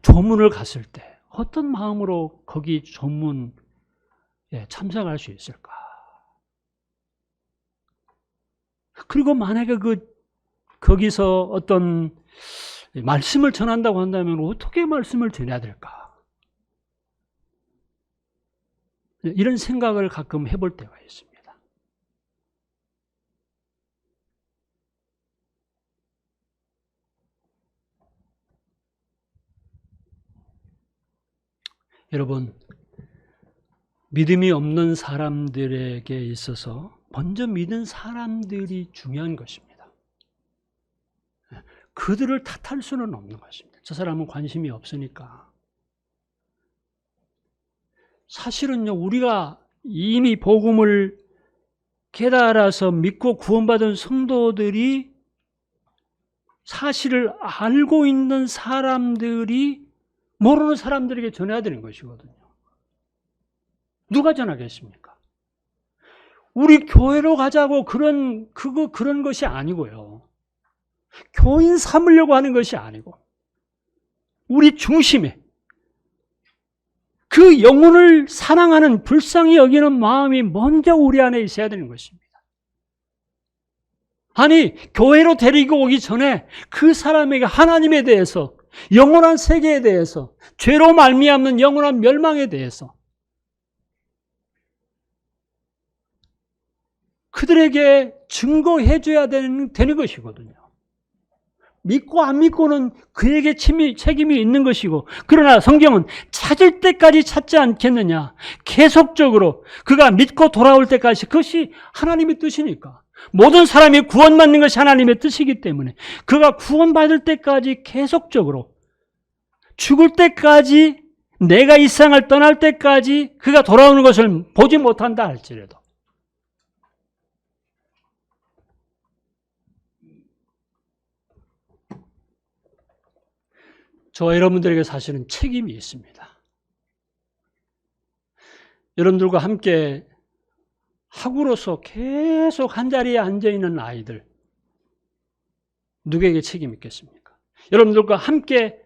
조문을 갔을 때 어떤 마음으로 거기 조문에 참석할 수 있을까? 그리고 만약에 거기서 어떤 말씀을 전한다고 한다면 어떻게 말씀을 전해야 될까? 이런 생각을 가끔 해볼 때가 있습니다. 여러분, 믿음이 없는 사람들에게 있어서 먼저 믿은 사람들이 중요한 것입니다. 그들을 탓할 수는 없는 것입니다. 저 사람은 관심이 없으니까. 사실은요, 우리가 이미 복음을 깨달아서 믿고 구원받은 성도들이 사실을 알고 있는 사람들이 모르는 사람들에게 전해야 되는 것이거든요. 누가 전하겠습니까? 우리 교회로 가자고 그런 것이 아니고요. 교인 삼으려고 하는 것이 아니고 우리 중심에 그 영혼을 사랑하는 불쌍히 여기는 마음이 먼저 우리 안에 있어야 되는 것입니다. 아니, 교회로 데리고 오기 전에 그 사람에게 하나님에 대해서 영원한 세계에 대해서 죄로 말미암는 영원한 멸망에 대해서 그들에게 증거해 줘야 되는 것이거든요. 믿고 안 믿고는 그에게 책임이 있는 것이고, 그러나 성경은 찾을 때까지 찾지 않겠느냐. 계속적으로 그가 믿고 돌아올 때까지, 그것이 하나님의 뜻이니까. 모든 사람이 구원받는 것이 하나님의 뜻이기 때문에 그가 구원받을 때까지 계속적으로 죽을 때까지, 내가 이 세상을 떠날 때까지 그가 돌아오는 것을 보지 못한다 할지라도 저와 여러분들에게 사실은 책임이 있습니다. 여러분들과 함께 학우로서 계속 한자리에 앉아있는 아이들, 누구에게 책임이 있겠습니까? 여러분들과 함께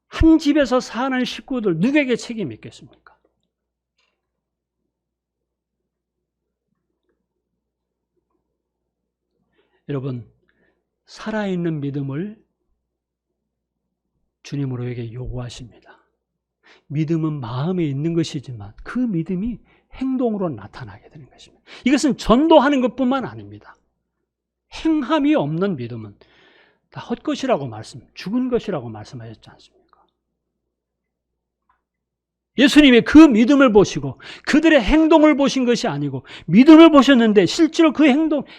한 집에서 사는 식구들, 누구에게 책임이 있겠습니까? 여러분, 살아있는 믿음을 주님으로 우리에게 요구하십니다. 믿음은 마음에 있는 것이지만 그 믿음이 행동으로 나타나게 되는 것입니다. 이것은 전도하는 것뿐만 아닙니다. 행함이 없는 믿음은 다 헛것이라고 죽은 것이라고 말씀하셨지 않습니까? 예수님이 그 믿음을 보시고 그들의 행동을 보신 것이 아니고 믿음을 보셨는데 실제로 그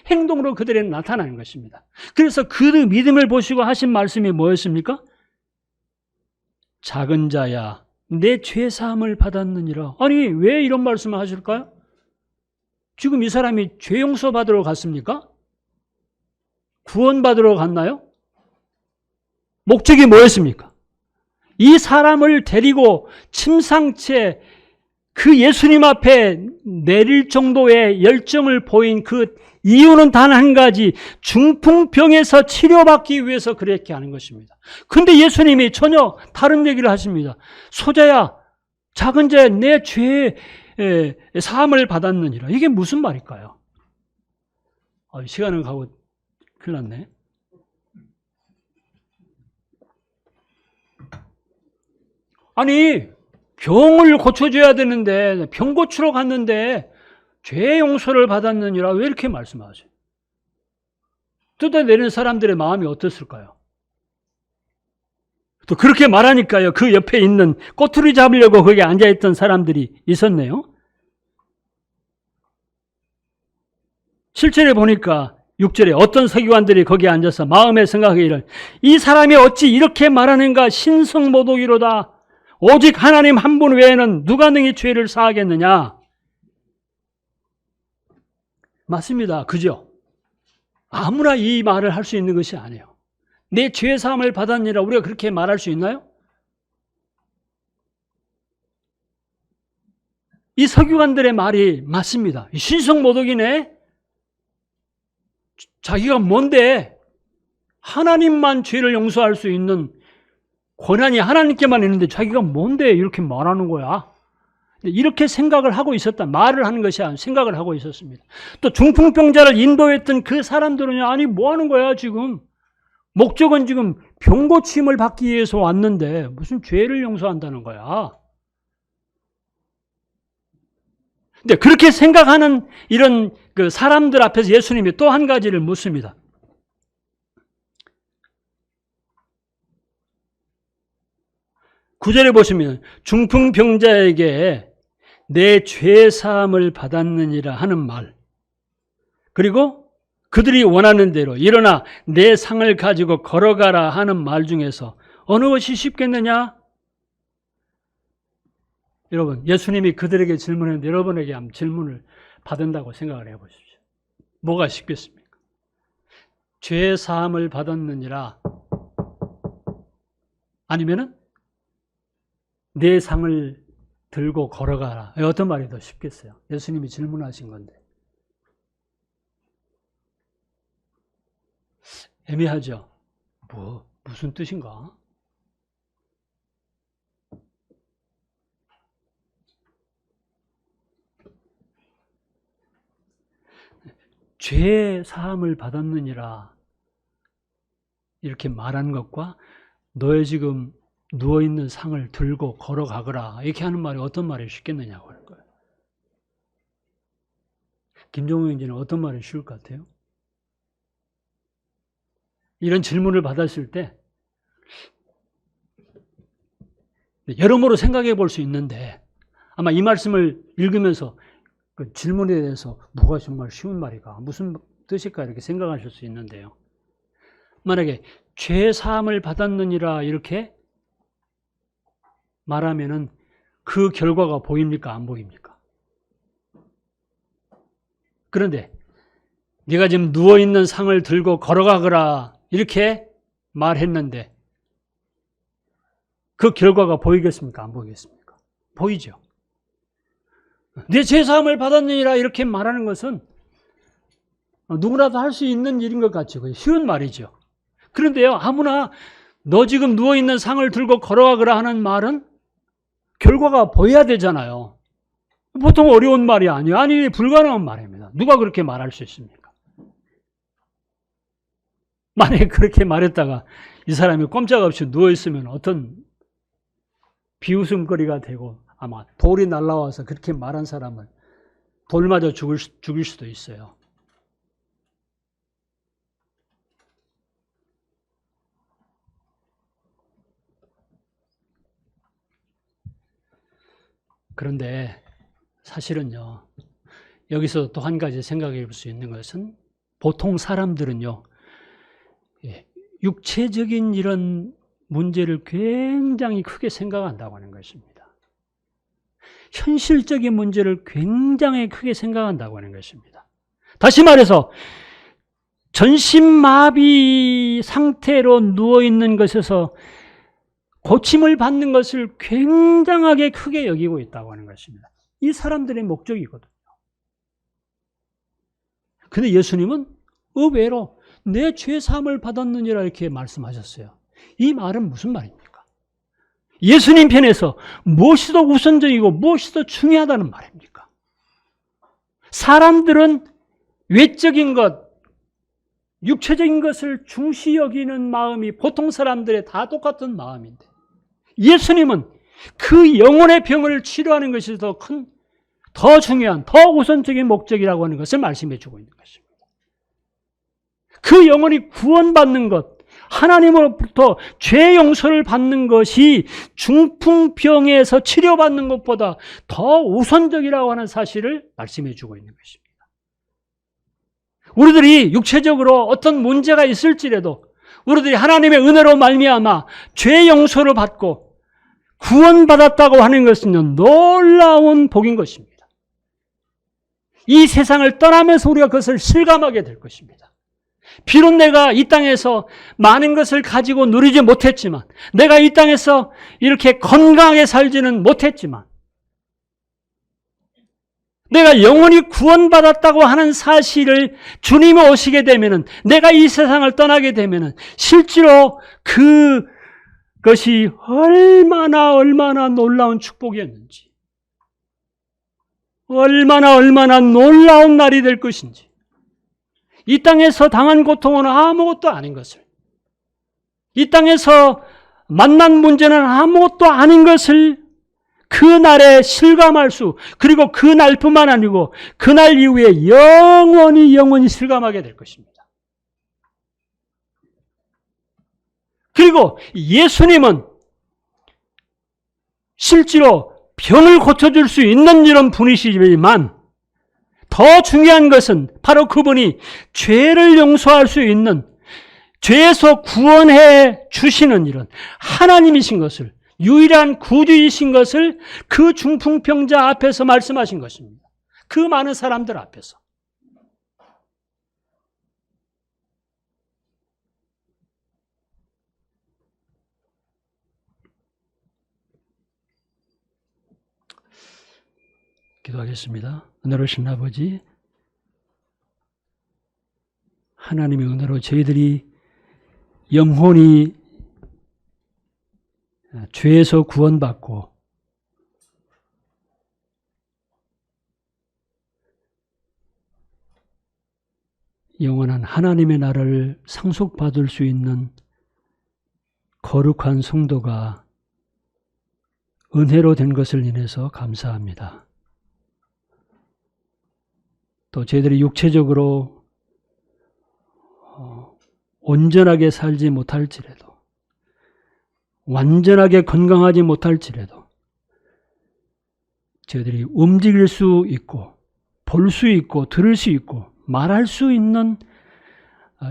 행동으로 그들에게 나타나는 것입니다. 그래서 그 믿음을 보시고 하신 말씀이 뭐였습니까? 작은 자야, 내 죄사함을 받았느니라. 아니, 왜 이런 말씀을 하실까요? 지금 이 사람이 죄 용서 받으러 갔습니까? 구원 받으러 갔나요? 목적이 뭐였습니까? 이 사람을 데리고 침상채 그 예수님 앞에 내릴 정도의 열정을 보인 그 이유는 단 한 가지, 중풍병에서 치료받기 위해서 그렇게 하는 것입니다. 근데 예수님이 전혀 다른 얘기를 하십니다. 소자야, 작은 자야, 내 죄의 사함을 받았느니라. 이게 무슨 말일까요? 시간은 가고 큰일 났네. 아니, 병을 고쳐줘야 되는데 병 고치러 갔는데 죄 용서를 받았느니라 왜 이렇게 말씀하세요? 뜯어내는 사람들의 마음이 어땠을까요? 또 그렇게 말하니까요, 그 옆에 있는 꼬투리 잡으려고 거기 앉아있던 사람들이 있었네요. 실제로 보니까 6절에 어떤 서기관들이 거기에 앉아서 마음에 생각하기를 이 사람이 어찌 이렇게 말하는가 신성모독이로다. 오직 하나님 한 분 외에는 누가 능히 죄를 사하겠느냐. 맞습니다. 그죠? 아무나 이 말을 할 수 있는 것이 아니에요. 내 죄 사함을 받았느니라 우리가 그렇게 말할 수 있나요? 이 서기관들의 말이 맞습니다. 신성모독이네. 자기가 뭔데 하나님만 죄를 용서할 수 있는 권한이 하나님께만 있는데 자기가 뭔데 이렇게 말하는 거야. 이렇게 생각을 하고 있었다. 말을 하는 것이 아니라 생각을 하고 있었습니다. 또 중풍병자를 인도했던 그 사람들은 아니 뭐 하는 거야 지금. 목적은 지금 병 고침을 받기 위해서 왔는데 무슨 죄를 용서한다는 거야. 근데 그렇게 생각하는 이런 그 사람들 앞에서 예수님이 또 한 가지를 묻습니다. 구절에 보시면 중풍병자에게 내 죄 사함을 받았느니라 하는 말, 그리고 그들이 원하는 대로 일어나 내 상을 가지고 걸어가라 하는 말 중에서 어느 것이 쉽겠느냐? 여러분, 예수님이 그들에게 질문했는데 여러분에게 한번 질문을 받는다고 생각을 해보십시오. 뭐가 쉽겠습니까? 죄 사함을 받았느니라 아니면은 내 상을 들고 걸어가라. 어떤 말이 더 쉽겠어요? 예수님이 질문하신 건데. 애매하죠? 무슨 뜻인가? 죄 사함을 받았느니라 이렇게 말하는 것과 너의 지금 누워있는 상을 들고 걸어가거라 이렇게 하는 말이 어떤 말이 쉽겠느냐고 하는 거예요. 김종우 형제는 어떤 말이 쉬울 것 같아요? 이런 질문을 받았을 때 여러모로 생각해 볼 수 있는데 아마 이 말씀을 읽으면서 그 질문에 대해서 뭐가 정말 쉬운 말이가 무슨 뜻일까 이렇게 생각하실 수 있는데요. 만약에 죄 사함을 받았느니라 이렇게 말하면은 그 결과가 보입니까? 안 보입니까? 그런데 네가 지금 누워있는 상을 들고 걸어가거라 이렇게 말했는데 그 결과가 보이겠습니까? 안 보이겠습니까? 보이죠. 내 죄사함을 받았느니라 이렇게 말하는 것은 누구나도 할 수 있는 일인 것 같죠. 쉬운 말이죠. 그런데요, 아무나 너 지금 누워있는 상을 들고 걸어가거라 하는 말은 결과가 보여야 되잖아요. 보통 어려운 말이 아니에요. 아니, 불가능한 말입니다. 누가 그렇게 말할 수 있습니까? 만약에 그렇게 말했다가 이 사람이 꼼짝없이 누워있으면 어떤 비웃음거리가 되고 아마 돌이 날라와서 그렇게 말한 사람을 돌 맞아 죽일 수도 있어요. 그런데 사실은요, 여기서 또 한 가지 생각해 볼 수 있는 것은 보통 사람들은요, 육체적인 이런 문제를 굉장히 크게 생각한다고 하는 것입니다. 현실적인 문제를 굉장히 크게 생각한다고 하는 것입니다. 다시 말해서 전신마비 상태로 누워있는 것에서 고침을 받는 것을 굉장하게 크게 여기고 있다고 하는 것입니다. 이 사람들의 목적이거든요. 근데 예수님은 의외로 내 죄사함을 받았느니라 이렇게 말씀하셨어요. 이 말은 무슨 말입니까? 예수님 편에서 무엇이 더 우선적이고 무엇이 더 중요하다는 말입니까? 사람들은 외적인 것, 육체적인 것을 중시 여기는 마음이 보통 사람들의 다 똑같은 마음인데 예수님은 그 영혼의 병을 치료하는 것이 더 중요한, 더 우선적인 목적이라고 하는 것을 말씀해 주고 있는 것입니다. 그 영혼이 구원받는 것, 하나님으로부터 죄 용서를 받는 것이 중풍병에서 치료받는 것보다 더 우선적이라고 하는 사실을 말씀해 주고 있는 것입니다. 우리들이 육체적으로 어떤 문제가 있을지라도 우리들이 하나님의 은혜로 말미암아 죄 용서를 받고 구원받았다고 하는 것은 놀라운 복인 것입니다. 이 세상을 떠나면서 우리가 그것을 실감하게 될 것입니다. 비록 내가 이 땅에서 많은 것을 가지고 누리지 못했지만, 내가 이 땅에서 이렇게 건강하게 살지는 못했지만, 내가 영원히 구원받았다고 하는 사실을 주님이 오시게 되면은, 내가 이 세상을 떠나게 되면은 실제로 그것이 얼마나 놀라운 축복이었는지, 얼마나 놀라운 날이 될 것인지, 이 땅에서 당한 고통은 아무것도 아닌 것을, 이 땅에서 만난 문제는 아무것도 아닌 것을 그날에 실감할 수, 그리고 그날뿐만 아니고 그날 이후에 영원히 실감하게 될 것입니다. 그리고 예수님은 실제로 병을 고쳐줄 수 있는 이런 분이시지만 더 중요한 것은 바로 그분이 죄를 용서할 수 있는, 죄에서 구원해 주시는 이런 하나님이신 것을, 유일한 구주이신 것을 그 중풍병자 앞에서 말씀하신 것입니다. 그 많은 사람들 앞에서. 기도하겠습니다. 은혜로우신 아버지, 하나님의 은혜로 저희들이 영혼이 죄에서 구원받고 영원한 하나님의 나라를 상속받을 수 있는 거룩한 성도가 은혜로 된 것을 인해서 감사합니다. 또 저희들이 육체적으로 온전하게 살지 못할지라도, 완전하게 건강하지 못할지라도 저희들이 움직일 수 있고 볼 수 있고 들을 수 있고 말할 수 있는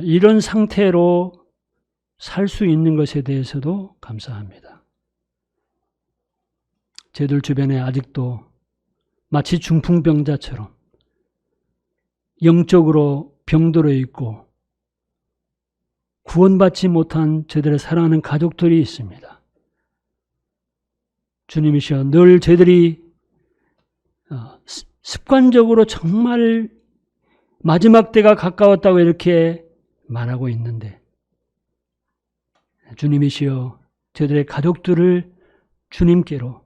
이런 상태로 살 수 있는 것에 대해서도 감사합니다. 저희들 주변에 아직도 마치 중풍병자처럼 영적으로 병들어 있고 구원받지 못한 저희들의 사랑하는 가족들이 있습니다. 주님이시여, 늘 저희들이 습관적으로 정말 마지막 때가 가까웠다고 이렇게 말하고 있는데, 주님이시여, 저희들의 가족들을 주님께로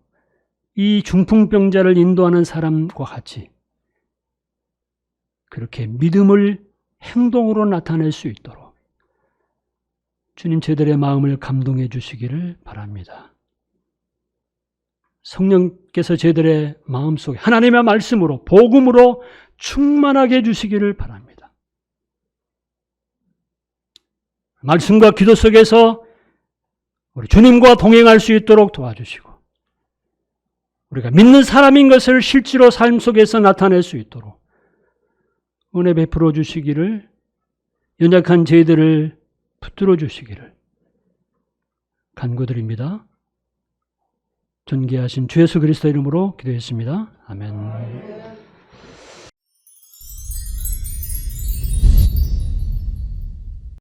이 중풍병자를 인도하는 사람과 같이 그렇게 믿음을 행동으로 나타낼 수 있도록 주님 저희들의 마음을 감동해 주시기를 바랍니다. 성령께서 저희들의 마음속에 하나님의 말씀으로, 복음으로 충만하게 해주시기를 바랍니다. 말씀과 기도 속에서 우리 주님과 동행할 수 있도록 도와주시고, 우리가 믿는 사람인 것을 실제로 삶 속에서 나타낼 수 있도록 은혜 베풀어 주시기를, 연약한 저희들을 붙들어 주시기를 간구드립니다. 존귀하신 주 예수 그리스도 이름으로 기도했습니다. 아멘.